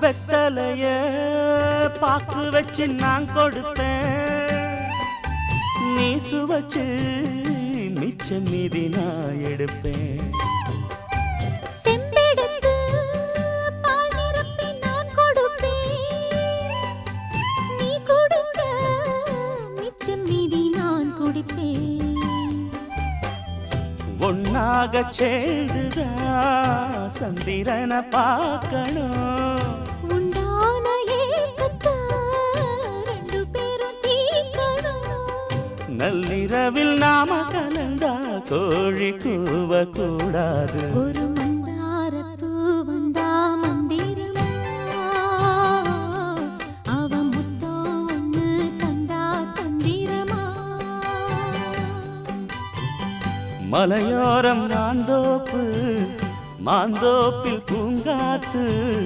வெத்தலைய பாக்கு வச்சு நான் கொடுப்பேன், நீ சுவச்சு மிச்சம் மீதி நான் எடுப்பேன். ஒன்னாக சேர்ந்துதான் சந்திரனை பார்க்கணும், உண்டான ஏக்கத்தை ரெண்டு பேரும் தீர்க்கணும். நள்ளிரவில் நாம கலந்தா கோழி கூவ கூடாது. ஒரு மந்தாரப்பூ வந்தா மந்திரமா, அவ முத்தம் ஒண்ணு தந்தா தந்திரமா. மலையோரம் மாந்தோப்பு, மாந்தோப்பில் பூங்காத்து.